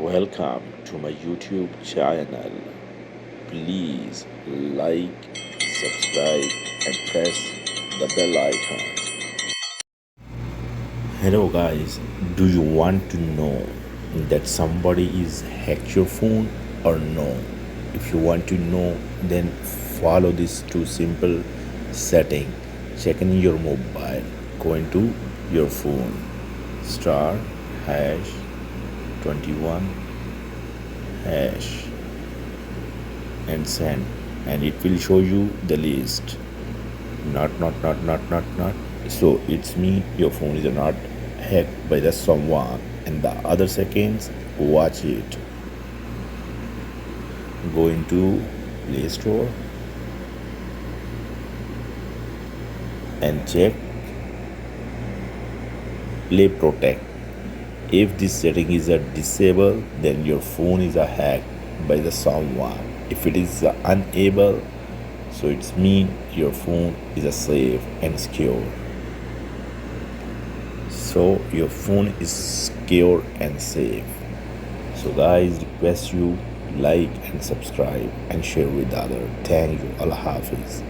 Welcome to my YouTube channel. Please like, subscribe, and press the bell icon. Hello, guys. Do you want to know that somebody is hacked your phone or no? If you want to know, then follow these two simple setting. Check in your mobile. Go into your phone. Star hash 21 hash and send, and it will show you the list. Not. So it's me, your phone is not hacked by the someone. And the other seconds, watch it. Go into Play Store and check Play Protect. If this setting is a disable, then your phone is a hacked by the someone. If it is unable, so it's mean your phone is a safe and secure. So your phone is secure and safe. So guys, request you like and subscribe and share with other. Thank you. Allah Hafiz.